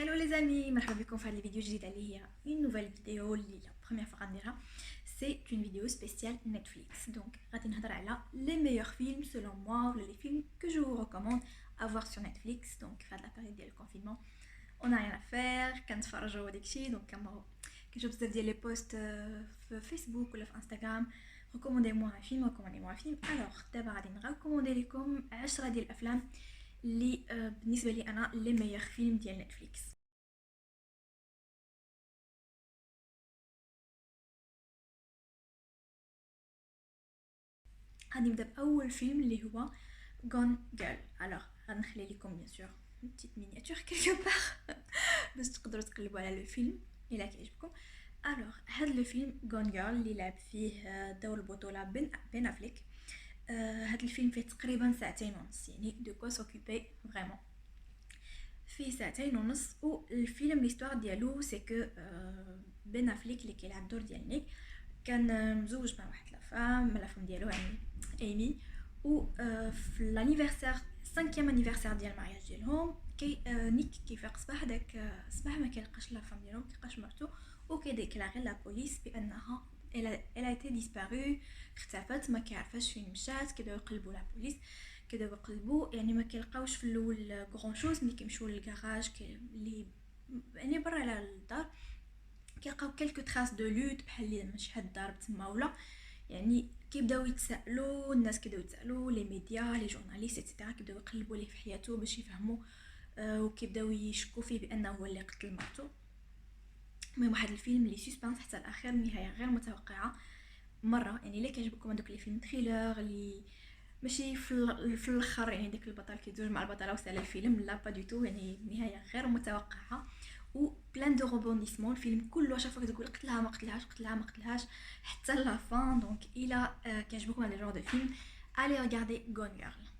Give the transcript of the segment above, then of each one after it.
Hello les amis, مرحبا بكم في هذه الفيديو الجديدة اللي هي une nouvelle vidéo اللي la première fois غنديرها. C'est une vidéo spéciale Netflix. Donc غادي نهضر على les meilleurs films selon moi ou les films que je vous recommande à voir sur Netflix. Donc في هذه la période ديال الكونفينمون on a rien à faire كنتفرجوا وداكشي. دونك كنشوف بزاف ديال لي بوست في فيسبوك ولا في انستغرام recommandez-moi un film, recommandez-moi un film. Alors دابا غادي نريكوموندي لكم 10 ديال الافلام اللي بالنسبه لي انا لي ميور فيلم ديال نتفليكس. غادي نبدا باول فيلم اللي هو Gone Girl. الوغ غنخلي لكم بيان سور بتيت مينياتور كيلكو بار باش تقدروا تقلبوا على لو فيلم الا كيعجبكم. الوغ هذا لو فيلم Gone Girl اللي لعب فيه دور البطوله بن افليك. هذا الفيلم فيه تقريبا ساعتين ونص، يعني دو كوا سوكوبي فريمون. فيه ساعتين ونص والفيلم ليستوار ديالو سي كو بن افليك اللي كيلعب دور ديال نيك كان مزوج مع واحد لا فام ديالو يعني ايمي، و في لانيفرسير 5 انيفرسير ديال المارياج ديالهم نيك كيفيق صباح داك الصباح ما كيلقاش لا فام ديالو، ما كيلقاش مرتو، وكيديكلاري لا بوليس بانها elle a été disparue، اختفت، ما كيعرفاش فين مشات. كيبداو يقلبوا لا بوليس، كيبداو يقلبوا، يعني ما كيلقاوش في الاول غران شوز. ملي كيمشيو للكراج اللي يعني برا على الدار كيلقاو كلكو تراس دو لوت بحال اللي شي حد ضارب تما ولا، يعني كيبداو يتسائلوا الناس، كيبداو يتسائلوا لي ميديا لي جورناليست ايتترا، كيبداو يقلبوا ليه في حياته باش يفهموا وكيبداو يشكوا فيه بانه هو اللي قتل مرتو. المهم واحد الفيلم اللي سسبانس حتى الاخر، نهايه غير متوقعه مره. يعني الا كيعجبكم هذوك لي فيلم تريلر اللي ماشي في الاخر يعني داك البطل كيتزوج مع البطله وسال الفيلم، لا با دو تو، يعني نهايه غير متوقعه و بلان دو روبونديسمون. الفيلم كله شافوك تقول قتلها ما قتلهاش، قتلها ما قتلهاش حتى لا فان. دونك الى كيعجبكم هذا الجور دو فيلم allez regarder Gone Girl.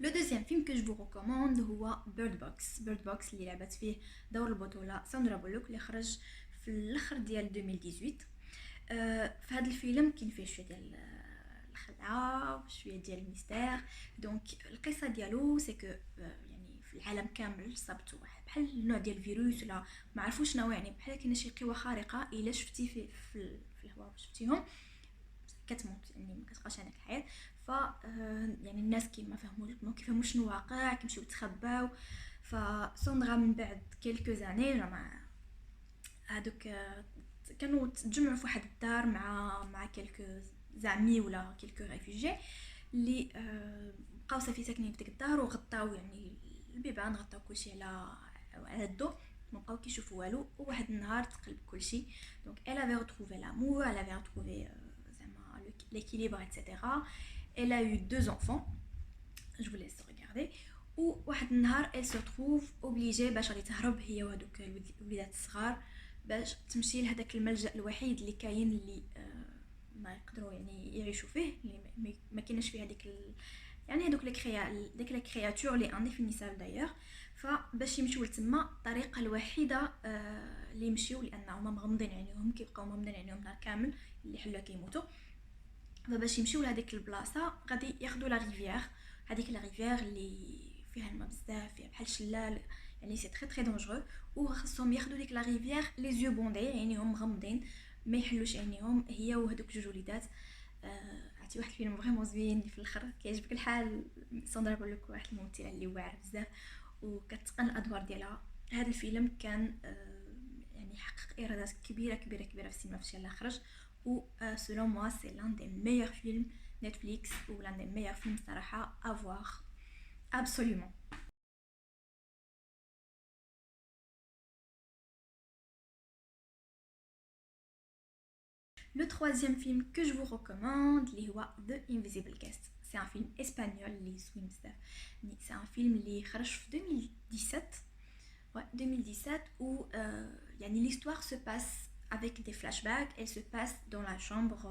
لو دوزيام فيلم كو جو ريكوموند هو بيرد بوكس. بيرد بوكس اللي لعبت فيه دور البطوله ساندرا بولوك اللي خرج في الاخر ديال 2018. في هذا الفيلم كاين فيه شويه ديال الخدعه وشويه ديال الميستير. دونك القصه ديالو سي كو يعني في العالم كامل صابت واحد بحال النوع ديال الفيروس ولا ما عرفوش شنو، يعني بحال كاينه شي قوه خارقه الا شفتي في الهواء شفتيهم كتموت، يعني ما كتبقاش عندك الحياه. ف يعني الناس ما كيفهموش شنو واقع، كيمشيو يتخباو. فسوندرا من بعد كيلكو زاني مع هادوك كانوا تجمعوا في واحد الدار مع كيلكو زعمي ولا كيلكو ريفوجي اللي بقاو صافي ساكنين في ديك الدار، وغطاو يعني البيبان، غطاو كلشي على الضو، ما بقاو كيشوفوا والو. وواحد النهار تقلب كلشي. دونك elle avait retrouvé l'amour, elle avait retrouvé l'équilibre, etc. Elle a eu 2 enfants. Je vous laisse regarder. وواحد النهار elle se trouve obligée باش غادي تهرب هي وهذوك الوليدات الصغار باش تمشي لهداك الملجأ الوحيد اللي كاين اللي ما يقدروا يعني يعيشوا فيه، اللي ما كاينش فيه هذيك يعني هذوك ديك لي كرياتور اللي انديفينيسابل دايوغ. فباش يمشيو لتما الطريقه الوحيده اللي يمشيو، لانهم مغمضين عينيهم، كيبقاو مغمضين عينيهم نهار كامل اللي حلوا كيموتوا. فباش يمشيو لهذيك البلاصه غادي ياخذوا لا ريفيير، هذيك لا ريفيير اللي فيها الماء بزاف، فيها بحال شلال، يعني سي تري تري دونجرو. وخصهم ياخذوا ديك لا ريفيير لي زيو بوندي، يعني هم مغمضين ما يحلوش عينيهم، هي وهذوك جوج وليدات. عرفتي واحد الفيلم فريمون زوين في الاخر كيعجبك الحال. ساندرا بولوك واحد الممثله اللي واعره بزاف وكتقن الادوار ديالها. هذا الفيلم كان يعني حقق ايرادات كبيره كبيره كبيره في السينما فاش يلاه خرج. و selon moi c'est l'un des meilleurs films Netflix ou l'un des meilleurs films صراحة à voir absolument. Le troisième film que je vous recommande اللي هو The Invisible Guest. C'est un film espagnol اللي زوين بزاف. C'est un film اللي خرج في 2017. Ouais, 2017 où yani, l'histoire se passe avec des flashbacks. Elle se passe dans la chambre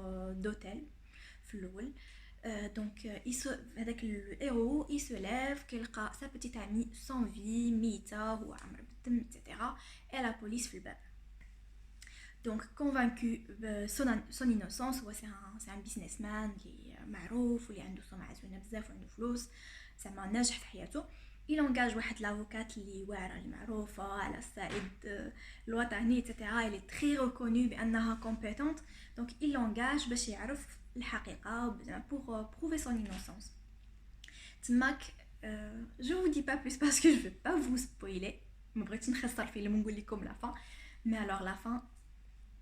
d'hôtel Floul. Donc avec le héros il se lève, كيلقى sa petite amie sans vie ميتة وعمر بالدم etc. et la police في الباب. Donc convaincu son innocence, ouais, c'est un businessman qui معروف واللي عنده سمعة زوينة بزاف وعنده فلوس زعما ناجح في حياته. إلونجاج واحد لافوكات اللي واعرة اللي معروفة على الصعيد الوطني etc اللي تري ريكوني بأنها كومبيتونت. دونك إلونجاج باش يعرف الحقيقة بوغ بروفي سون إنوسونس. تماك je vous dis pas plus parce que je veux pas vous spoiler. ما بغيتش نخسر الفيلم ونقول لكم la fin. Mais alors la fin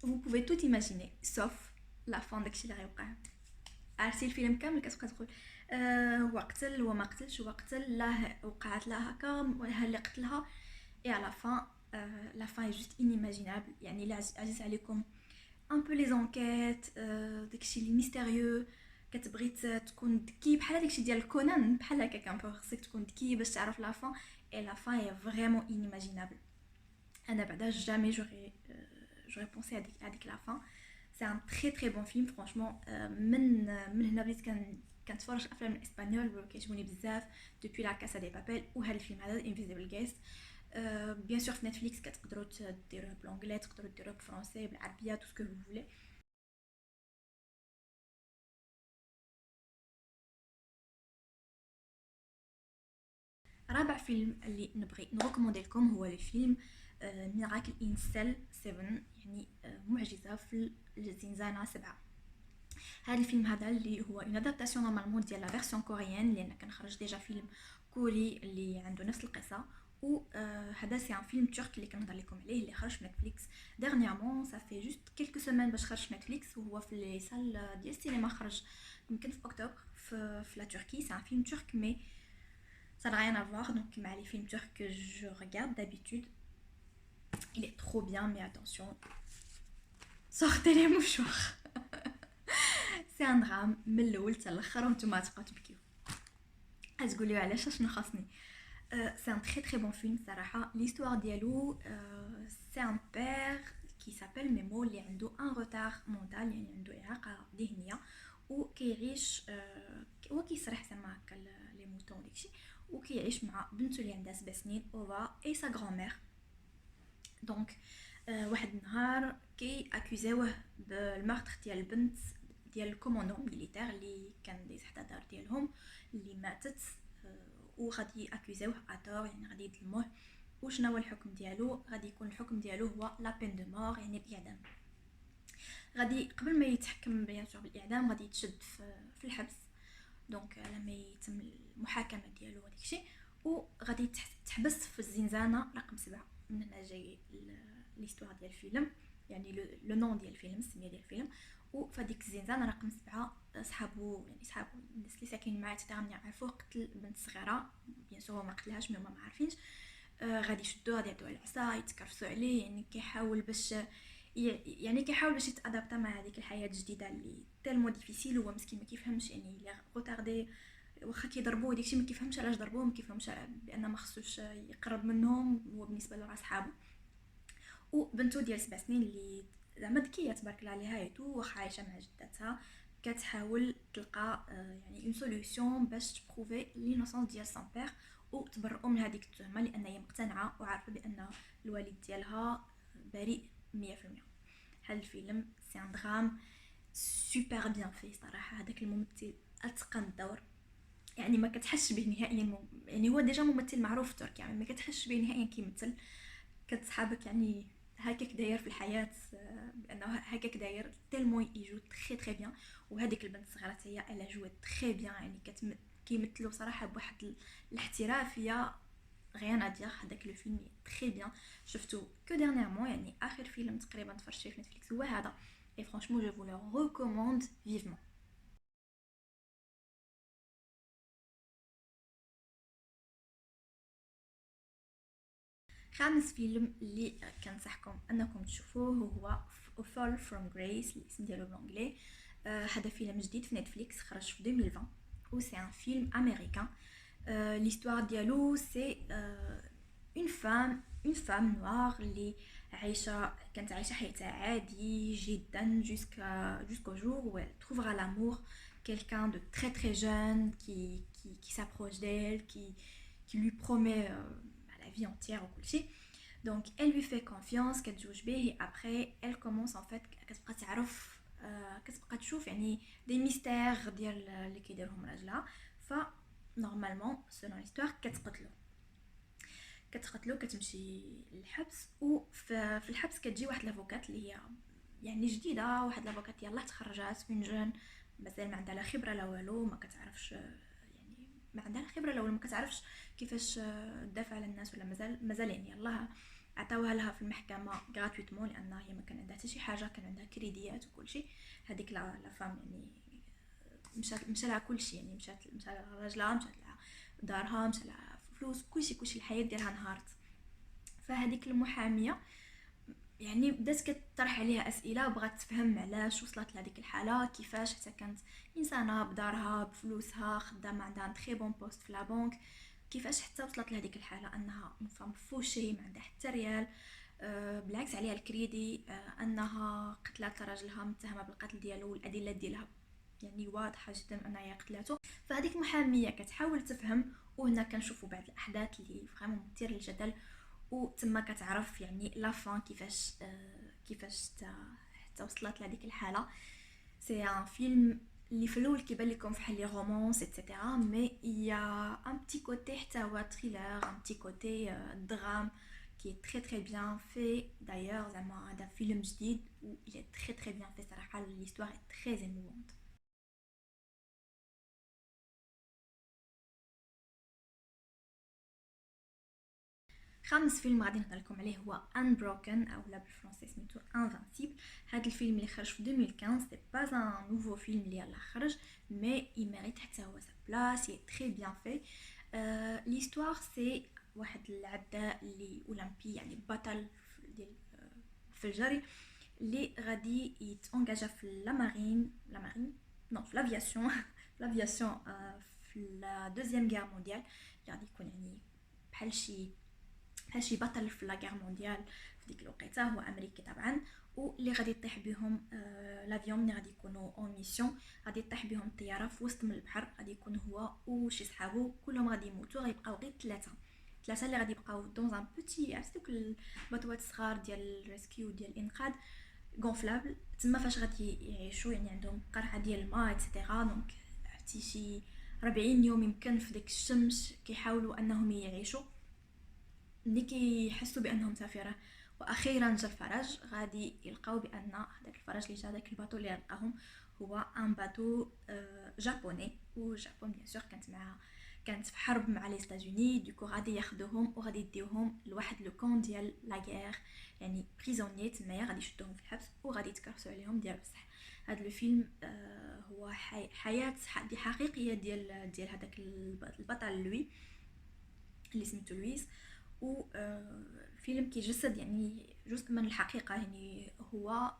vous pouvez tout imaginer sauf la fin داكشي اللي غيوقع. عرفتي الفيلم كامل كتبقى تقول هو قتل هو ما قتلش هو قتل لا وقعت لا هكا ها اللي قتلها. et à la fin la fin est juste inimaginable. يعني لا عزيز عليكم un peu les enquêtes داكشي اللي ميستيريو كتبغي تكون ذكي بحال داكشي ديال كونان بحال هكا كان خصك تكون ذكي باش تعرف لا فان. et la fin est vraiment inimaginable. انا بعدا jamais j'aurais pensé à ديك la fin. c'est un très très bon film franchement. من هنا بديت كنتفرج افلام الاسبانيول كيعجبوني بزاف دوبي لا كاسا دي بابيل وهذا الفيلم هذا انفيزيبل جيست. بيان سور في نتفليكس كتقدروا ديروه بالانجلي تقدروا ديروه بالفرنسي بالعربيه تو سكو vous voulez. رابع فيلم اللي نبغي نريكوموندي لكم هو الفيلم ميراكل ان سيل 7 يعني معجزه في الزنزانه 7. هذا الفيلم هذا اللي هو اون ادابتاسيون نورمالمون ديال لا فيرسيون كوريان لان كان خرج ديجا فيلم كوري اللي عنده نفس القصه. و هذا سي ان فيلم تركي اللي كنهضر لكم عليه اللي خرج في نتفليكس ديرنييرمون سا في جوست كيلكو سيمين باش خرج في نتفليكس وهو في لي سال ديال السينما خرج يمكن في اكتوبر في لا تركي. سي ان فيلم ترك مي ça n'a rien à voir donc مع les films turcs que je regarde d'habitude. il est trop bien mais attention sortez les mouchoirs. c'est un drame من الاول حتى الاخر وانتم تبقاو تبكيو تقولوا علاش شنو خاصني. c'est un très très bon film صراحه. l'histoire ديالو c'est un père qui s'appelle Memo اللي عنده un retard mental يعني عنده إعاقة ذهنية وكيعيش هو كيسرح زعما هكا لي موتون داكشي وكيعيش مع بنته اللي عندها 7 سنين اوفا اي سا غرامير. دونك واحد النهار كي اكوزيوه بالمارتر ديال البنت ديال الكوموندون ميليتير اللي كان دايز حتى دار ديالهم اللي ماتت وغادي اكوزيوه اتور يعني غادي يظلموه. وشنو هو الحكم ديالو؟ غادي يكون الحكم ديالو هو لا بين دو مور يعني الاعدام. غادي قبل ما يتحكم بيان سور بالاعدام غادي يتشد في الحبس دونك لما يتم المحاكمه ديالو وداك الشيء وغادي تحبس في الزنزانه رقم 7. من هنا جاي ليستوار ديال الفيلم يعني لو نون ديال الفيلم السميه ديال الفيلم. وفديك الزنزانه رقم 7 صحابو يعني صحابو الناس اللي ساكنين معاه تاع عرفوه قتل بنت صغيره بيان سور ما قتلهاش مي ما عارفينش. غادي يشدوه غادي يعطوه العصا يتكرفسوا عليه يعني كيحاول باش يتادابتا مع هذيك الحياه الجديده اللي تالمو ديفيسيل. هو مسكين ما كيفهمش يعني اللي غوتاردي واخا كيضربوه داكشي ما كيفهمش علاش ضربوه ما كيفهمش بان ما خصوش يقرب منهم هو بالنسبه له صحابو. وبنته ديال 7 سنين اللي زعما ذكيه تبارك الله عليها ايتو واخا عايشه مع جدتها كتحاول تلقى يعني اون سوليوشن باش تبروفي لينوسونس ديال سون بير وتبرئوا من هذيك التهمه لان هي مقتنعه وعارفه بان الوالد ديالها بريء 100%. هذا الفيلم سي ان درام سوبر بيان في صراحه. هذاك الممثل اتقن الدور يعني ما كتحسش به نهائيا يعني هو ديجا ممثل معروف في تركيا يعني ما كتحسش به نهائيا كيمثل كتصحابك يعني هكاك داير في الحياه بانه هكاك داير تالمو يجو تري تري بيان. وهذيك البنت الصغيره هي الا جوات تري بيان يعني كيمثلوا صراحه بواحد الاحترافيه غيان ادير. هذاك لو فيلم تري بيان شفتو كو ديرنييرمون يعني اخر فيلم تقريبا تفرجت فيه في نتفليكس هو هذا اي فرانشمون جو فو لو ريكوموند فيفمون. خامس فيلم اللي كنصحكم انكم تشوفوه هو Fall from Grace الاسم ديالو بالانجلي. هذا فيلم جديد في نتفليكس خرج في 2020 و سي ان فيلم امريكان. l'histoire ديالو سي une femme noire اللي كانت عايشه حياتها عادي جدا jusqu'au jour où elle trouvera l'amour, quelqu'un de très très jeune qui s'approche d'elle, qui lui promet la vie entière ou كلشي. donc elle lui fait confiance كتزوج به et après elle commence en fait كتبقى تعرف كتبقى تشوف يعني دي ميستير ديال اللي كيديرهم راجلها. ف نورمالمون سولون ليستوار كتقتلو، كتمشي للحبس، وفي الحبس كتجي واحد لافوكات اللي هي يعني جديده، واحد لافوكات يلاه تخرجات من جون، مازال ما عندها لا خبره لا والو، ما كتعرفش يعني ما عندها لا خبره لا والو، ما كتعرفش كيفاش تدافع على الناس، ولا مازال يعني يلاه عطاوها لها في المحكمه غراتويتمون، لان هي ما كان عندها حتى شي حاجه، كان عندها كريديات وكل شيء. هذيك لا فام يعني مشى لها كل شيء، يعني مشى لها راجلها، مشى لها دارها، مشى لها فلوس، كلشي الحياه ديالها انهارت. فهذيك المحاميه يعني بدات كتطرح عليها اسئله، وبغات تفهم علاش وصلت لهذيك الحاله، كيفاش حتى كانت انسانه بدارها بفلوسها خدامه عندها تري بون بوست في لا بنك، كيفاش حتى وصلت لهذيك الحاله انها اون فام فوشي ما عندها حتى ريال. بالعكس عليها الكريدي، انها قتلت راجلها متهمه بالقتل ديالو، والادله ديالها يعني واضحه جدا انها هي قتلته. فهذيك المحاميه كتحاول تفهم، وهنا كنشوفوا بعض الاحداث اللي فريمون مثير للجدل، وتما كتعرف يعني لافان كيفاش حتى وصلت لهذيك الحاله. سي ان فيلم اللي في الاول كيبان لكم فحال لي رومانس ايتترا، مي يا ان بتي كوتي حتى هو تhriller، ان بتي كوتي درام qui est très très bien fait. D'ailleurs زعما هذا فيلم جديد و il est très très bien fait صراحه، l'histoire est très émouvante. خامس فيلم غادي نهضر لكم عليه هو Unbroken، اولا بالفرنسي سميتو Invincible. هذا الفيلم اللي خرج في 2015، سي با ان نوفو فيلم اللي يلاه خرج، مي يميريت حتى هو سا بلاص، هي تري بيان في. ليستوار سي واحد العداء اللي اولمبي، يعني بطل ديال في الجري، اللي غادي يتونجاجا في لا مارين نو في لافياسيون في لافياسيون في لا دوزيام غير مونديال، اللي غادي يكون يعني بحال شي بطل في لا غير مونديال في ديك الوقيته، هو امريكي طبعا. واللي غادي يطيح بهم لافيون ملي غادي يكونوا اون ميسيون، غادي يطيح بهم الطياره في وسط من البحر، غادي يكون هو وشي صحابو كلهم غادي يموتوا، غيبقاو غير ثلاثه اللي غادي يبقاو دون ان بوتي، عرفتي دوك الباطوات الصغار ديال الريسكيو ديال الانقاذ غونفلابل، تما فاش غادي يعيشوا، يعني عندهم قرعه ديال الماء اكسيتيرا. دونك عرفتي شي 40 يوم يمكن في ديك الشمس كيحاولوا انهم يعيشوا، ملي كيحسوا بانهم سافره، واخيرا جا الفرج، غادي يلقاو بان هذاك الفرج اللي جا، داك الباطو اللي لقاهم هو ان باطو جابوني، والجابون بيان سور كانت في حرب مع لي ستازوني. دوكو غادي ياخذوهم وغادي يديوهم لواحد لو كون ديال لا غير، يعني بريزونيي تمايا، غادي يشدوهم في الحبس وغادي يتكرسوا عليهم ديال بصح. هذا الفيلم هو حياه دي حقيقيه ديال هذاك البطل لوي اللي سميتو لويس. و فيلم كيجسد يعني جزء من الحقيقة، يعني هو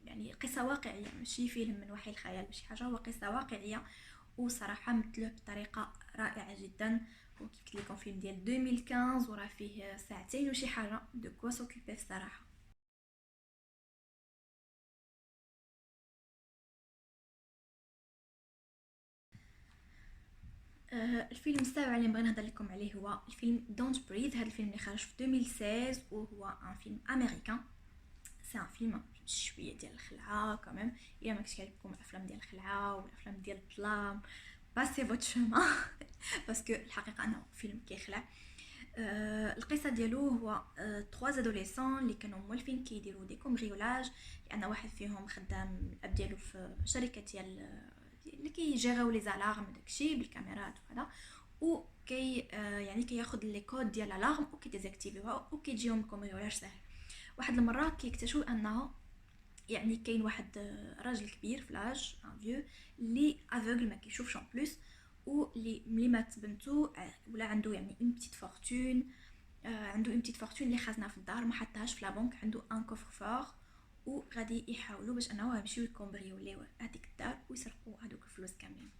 يعني قصة واقعية، ماشي فيلم من وحي الخيال ماشي حاجة، هو قصة واقعية، وصراحة مثلوه بطريقة رائعة جدا. وكيف قلت لكم فيلم ديال 2015 وراه فيه ساعتين وشي حاجة، دو كوا سوكيبي الصراحة. الفيلم السابع اللي بغينا نهضر لكم عليه هو الفيلم دونت بريث. هذا الفيلم اللي خرج في 2016 وهو ان فيلم امريكان. سي ان فيلم شويه ديال الخلعه كمان، الا ما كنتش كيعجبكم الافلام ديال الخلعه والافلام ديال الظلام، باسي فوت شوما باسكو الحقيقه انه فيلم كيخلع. القصه ديالو هو تخوا زادوليسون اللي كانوا مولفين كيديروا دي كومبريولاج، لان واحد فيهم خدام الاب ديالو في شركه ديال اللي كيجيريو لي زالارم داكشي بالكاميرات وهذا، وكي يعني كياخذ لي كود ديال الالارم وكيديزاكتيفيوها وكيجيهم كومبريولاج ساهل. واحد المره كيكتشفوا انه يعني كاين واحد راجل كبير في لاج ان فيو اللي افوغل ما كيشوفش اون بلوس، واللي ملي مات بنتو ولا عنده يعني اون بتيت فورتون، عنده اون بتيت فورتون اللي خازنها في الدار ما حطهاش في لا بنك، عنده ان كوفر فور، وغادي يحاولوا باش انه يمشيو يكومبريوليو هذيك الدار ويسرقوا هذوك الفلوس كاملين.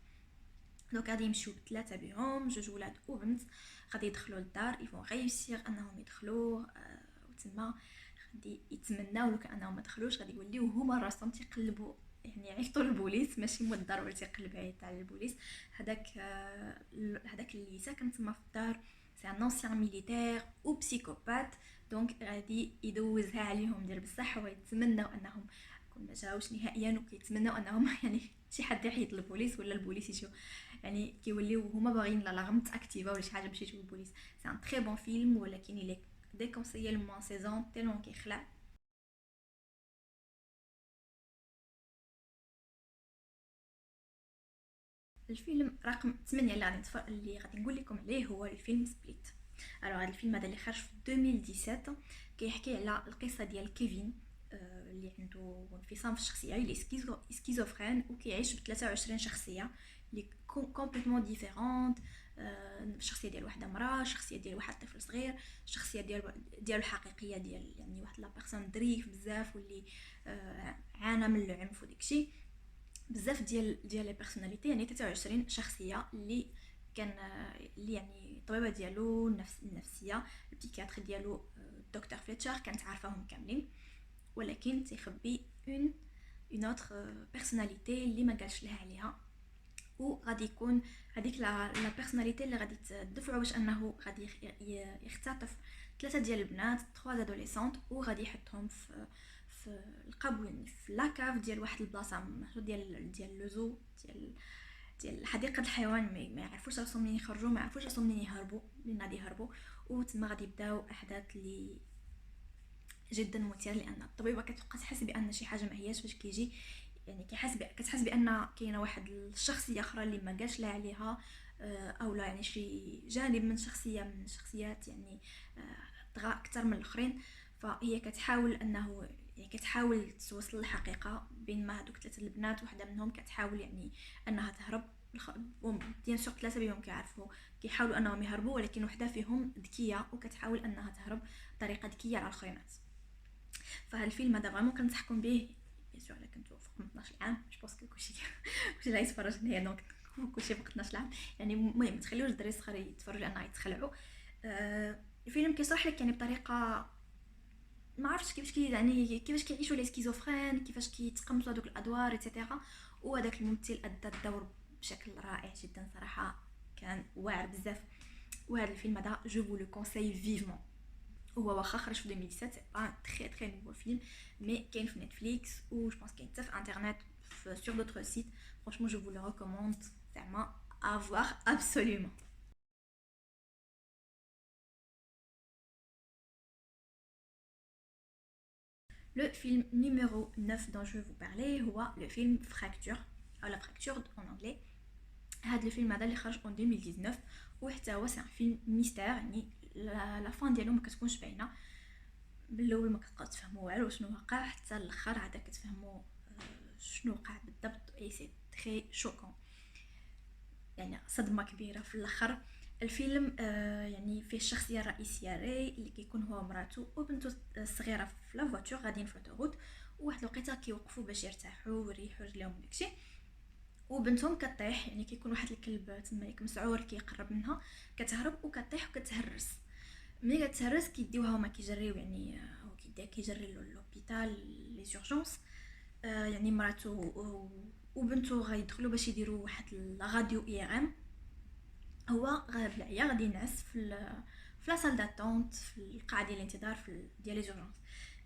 دونك غادي يمشيو بثلاثه بهم، جوج ولاد وبنت، غادي يدخلوا للدار، يفون غيسير انهم يدخلوا وتما غادي يتمناو لو كانهم ما دخلوش، غادي يوليو هما راسهم تيقلبوا يعني يعيطوا للبوليس، ماشي مدار ولا تيقلب يعيط على البوليس. هذاك اللي ساكن تما في الدار سي ان انسيان ميليتير و بسيكوبات، دونك غادي يدوزها عليهم ديال بصح، ويتمناو انهم يكون ما جاوش نهائيا، وكيتمناو انهم يعني شي حد يحيط للبوليس ولا البوليس يجيو، يعني كيوليو هما باغيين لاغم تاكتيفا ولا شي حاجه باش يجيو البوليس. سي ان تري بون فيلم، ولكن الى ديكونسيي الموان سيزون تيلون كيخلع. الفيلم رقم 8 اللي غادي نقول لكم عليه هو الفيلم سبليت. الوغ هذا الفيلم هذا اللي خرج في 2017 كيحكي على القصه ديال كيفين، اللي عنده انفصام في الشخصيه، اللي سكيزوفرين وكيعيش ب 23 شخصيه اللي كومبليتمون ديفيرونت. الشخصيه ديال واحده امراه، الشخصيه ديال واحد طفل صغير، الشخصيه ديالو الحقيقيه ديال يعني واحد لا بيرسون ظريف بزاف واللي عانى من العنف وداكشي. بزاف ديال لي بيرسوناليتي، يعني 23 شخصيه اللي كان اللي يعني الطبيبه ديالو النفسيه البيكياتر ديالو دكتور فليتشر كانت عارفاهم كاملين، ولكن تيخبي اون اوتر بيرسوناليتي اللي ما قالش لها عليها. وغادي يكون هذيك لا بيرسوناليتي اللي غادي تدفعو باش انه غادي يختطف 3 ديال البنات 3 ادوليسونت، وغادي يحطهم في القبو، يعني في لاكاف ديال واحد البلاصه مشهور ديال لوزو ديال حديقه الحيوان. ما يعرفوش راسهم منين يخرجوا، ما يعرفوش راسهم منين يهربوا، منين غادي يهربوا. وتما غادي يبداو احداث اللي جدا مثير، لان الطبيبه كتبقى تحس بان شي حاجه ما هياش فاش كيجي، يعني كتحس بان كاينه واحد الشخصيه اخرى اللي ما قالش لها عليها، او لا يعني شي جانب من شخصيه من الشخصيات يعني طغى اكثر من الاخرين. فهي كتحاول انه يعني كتحاول توصل للحقيقه، بينما هذوك 3 البنات وحده منهم كتحاول يعني انها تهرب. بيان سور 3 بهم كيعرفوا كيحاولوا انهم يهربوا، ولكن وحده فيهم ذكيه وكتحاول انها تهرب بطريقه ذكيه على الاخرينات. فهاد الفيلم هذا فريمون كنصحكم به، بيان سور الا كنتو فوق من 12 عام. جو بونس كلشي اللي غيتفرج هنا دونك كلشي فوق 12 عام، يعني المهم تخليوش الدراري الصغار يتفرجوا لان غيتخلعوا. الفيلم كيشرح لك يعني بطريقه ما عرفتش كيفاش يعني كيفاش كيعيشوا لي سكيزوفرين، كيفاش كيتقمصوا هذوك الادوار ايتترا. وهذاك الممثل ادى الدور بشكل رائع جدا صراحه، كان واعر بزاف. وهذا الفيلم هذا جو فو لو كونساي فيفمون. هو واخا خرج في 2017 سي با تري تري نوفو فيلم، مي كاين في نتفليكس و جو بونس كاين حتى في انترنت sur d'autres sites. Franchement, je vous le recommande vraiment à voir absolument. Le film numéro 9 dont je vais vous parler هو le film Fracture ou la fracture en anglais. هذا الفيلم هذا اللي خرج en 2019 وحتى هو سي ان فيلم ميستير، يعني لا فان ديالو ما كتكونش باينه. بالاول ما كتبقاو تفهموا والو شنو وقع، حتى الاخر عاد كتفهموا شنو وقع بالضبط. اي سي تري شوكون، يعني صدمه كبيره في الاخر. الفيلم يعني فيه الشخصيه الرئيسيه ري اللي كيكون هو مراته وبنته الصغيره في لا فواتور غاديين في اوتوروت، وواحد الوقيته كيوقفوا باش يرتاحوا ويريحوا رجليهم داكشي، وبنتهم كطيح، يعني كيكون واحد الكلب تما مسعور كيقرب منها، كتهرب وكطيح وكتهرس. ملي كتهرس كيديوها هما كيجريو، يعني هو كيجري لوبيتال لي زورجونس. يعني مراته وبنته غيدخلوا باش يديروا واحد الراديو اي ام. هو بالعيا غادي ينعس في لا سال داتونت في القاعه ديال الانتظار ديال لي زورجونس.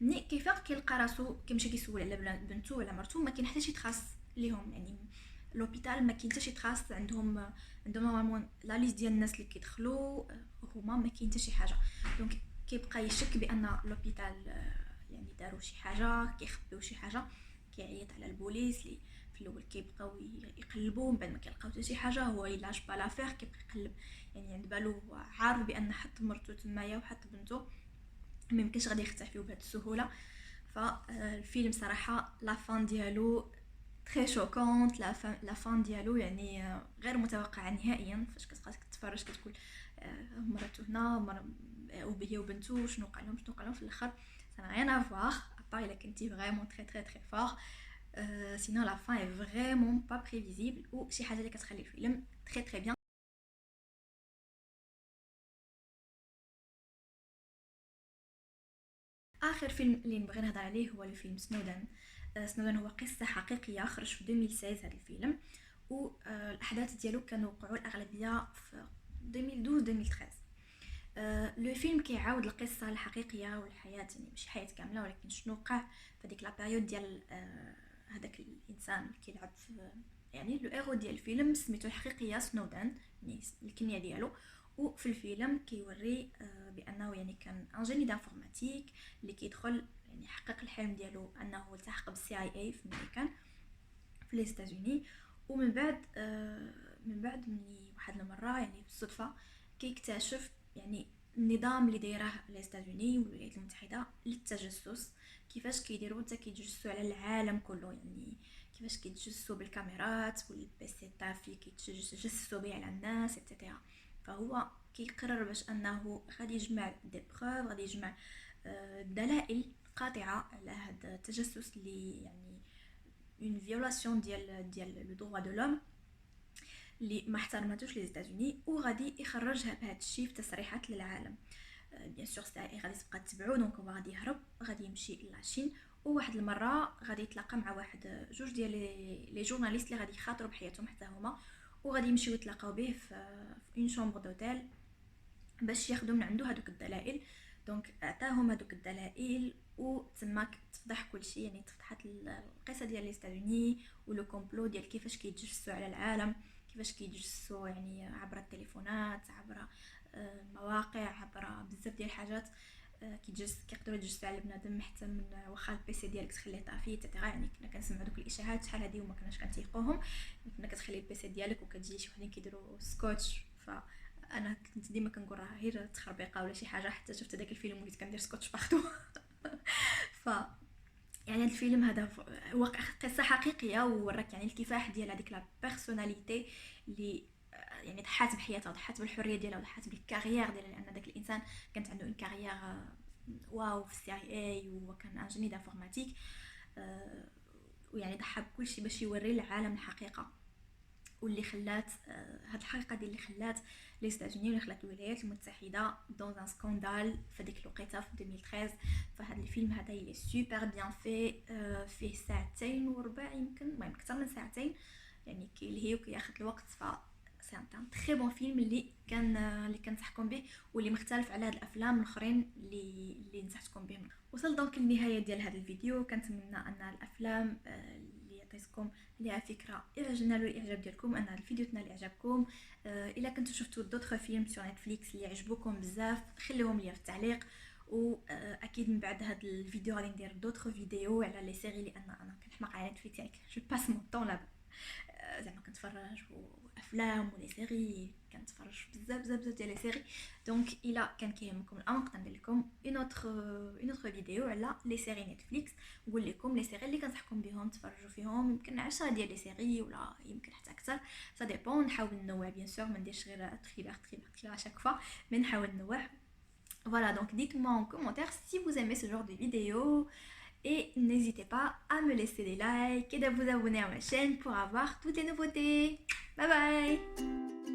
ملي كيفاق كيلقى راسو كيمشي كيسول على بنته ولا مرته، ما كاين حتى شي تراس ليهم، يعني لوبيتال ما كاين حتى شي تراس عندهم نورمالمون لا ليست ديال الناس اللي كيدخلوا هما ما كاين حتى شي حاجه. دونك كيبقى يشك بان لوبيتال يعني داروا شي حاجه، كيخبيو شي حاجه، كيعيط على البوليس اللي في الاول كيبقاو يقلبوا، من بعد ما كيلقاو حتى شي حاجه هو يلاش با لافير كيبقى يقلب، يعني عند بالو هو عارف بان حط مرتو تمايا وحط بنته، ما يمكنش غادي يختفيو بهذه السهوله. فالفيلم صراحه لا فان ديالو تري شوكونت، لا فان ديالو يعني غير متوقعه نهائيا. فاش كتبقى تتفرج كتقول مراتو هنا وهي وبنته شنو قالهم في الاخر. ça n'a rien à voir à part il a كنتي vraiment très très très fort. sinon la fin est vraiment pas prévisible ou شي حاجه اللي كتخلي الفيلم très très bien. اخر فيلم اللي نبغي نهضر عليه هو الفيلم سنودن. سنودن هو قصه حقيقيه خرج في 2016 هذا الفيلم، والاحداث ديالو كانوا وقعوا الاغلبيه في 2012 2013. لو فيلم كيعاود القصه الحقيقيه والحياه، يعني ماشي حياه كامله ولكن شنو وقع في هذيك لا بيريود ديال هذاك الانسان اللي كيلعب في، يعني لو ايرو ديال الفيلم سميتو الحقيقيه سنودان، يعني الكنيه ديالو. وفي الفيلم كيوري بانه يعني كان انجيني دانفورماتيك اللي كيدخل يعني يحقق الحلم ديالو انه التحق بالسي اي اي في الميريكان في لي ستازوني. ومن بعد من بعد مني واحد المره يعني بالصدفه كيكتشف يعني النظام اللي دايره لي ستازوني والولايات المتحده للتجسس، كيفاش كيديروا حتى كيتجسسوا على العالم كله، يعني كيفاش كيتجسسوا بالكاميرات والبيسيطات اللي كيتجسسوا به على الناس ايتترا. فهو كيقرر باش انه غادي يجمع دي بروف، غادي يجمع دلائل قاطعه على هذا التجسس اللي يعني une violation ديال لو droit de l'homme اللي ما احترمتوش لي زيتازوني، وغادي يخرجها بهذا الشيء في تصريحات للعالم. بيان سور سي غادي تبقى تتبعو، دونك هو غادي يهرب، غادي يمشي لاشين. وواحد المره غادي يتلاقى مع واحد جوج ديال لي جورناليست اللي غادي يخاطروا بحياتهم حتى هما، وغادي يمشيو يتلاقاو به في اون شومبر دوتيل باش ياخذوا من عنده هذوك الدلائل. دونك عطاهم هذوك الدلائل وتماك تفضح كل شيء، يعني تفضحت القصه ديال لي ستادوني ولو كومبلو ديال كيفاش كيتجسسوا على العالم، كيفاش كيتجسسوا يعني عبر التليفونات، عبر المواقع، عبر بزاف ديال الحاجات. كيقدروا يتجسسوا على بنادم حتى من واخا البيسي ديالك تخليه طافي تترا. يعني كنا كنسمعوا دوك الاشاعات شحال هادي وما كناش كنتيقوهم، كنا كتخلي البيسي ديالك وكتجي شي وحدين كيديروا سكوتش. انا كنت ديما كنقول راه غير تخربيقه ولا شي حاجه، حتى شفت داك الفيلم وليت كندير سكوتش باغتو. ف يعني هذا الفيلم هذا واقع قصه حقيقيه، ووراك يعني الكفاح ديال هذيك لا بيرسوناليتي اللي يعني ضحات بحياتها، ضحات بالحريه ديالها، وضحات بالكارير ديالها، لان داك الانسان كانت عنده اون كارير واو في السي اي اي، وكان انجيني دانفورماتيك. ويعني ضحى بكل شيء باش يوري العالم الحقيقه، واللي خلات هاد الحقيقه ديال اللي خلات لي ستاتوني واللي خلات الولايات المتحده دون ان سكاندال في ديك الوقيته في 2013. فهاد الفيلم هذا يلي سوبر بيان في، فيه ساعتين وربع يمكن، المهم اكثر من ساعتين، يعني كيلهي وكياخذ الوقت. ف سي ان تري بون فيلم اللي كنصحكم به، واللي مختلف على هاد الافلام الاخرين اللي نصحتكم بهم. وصل دونك للنهايه ديال هذا الفيديو، كنتمنى ان الافلام اللي عطيتكم ليها فكره نالوا الاعجاب ديالكم، ان هذا الفيديو تنال اعجابكم. الا كنتو شفتوا دوطخ فيلم سور نتفليكس اللي عجبوكم بزاف خليهم لي في التعليق. واكيد من بعد هذا الفيديو غادي ندير دوطخ فيديو على لي سيري، لان انا كنحماق على نتفليكس، يعني جو باس مون طون لابا زعما كنتفرج افلام ولي سيري، كنتفرج بزاف بزاف بزاف ديال لي سيري. دونك الا كان كيهمكم الامر نقدر ندير لكم اون اوتر فيديو على لي سيري نتفليكس، نقول لكم لي سيري اللي كنصحكم بهم تفرجوا فيهم، يمكن 10 ديال لي سيري ولا يمكن حتى اكثر، سا ديبون. نحاول ننوع بيان سور، ما نديرش غير تريلر à chaque fois، mais نحاول ننوع. Voilà, donc dites-moi en commentaire si vous aimez ce genre de vidéo, et n'hésitez pas à me laisser des likes et de vous abonner à ma chaîne pour avoir toutes les nouveautés. Bye bye!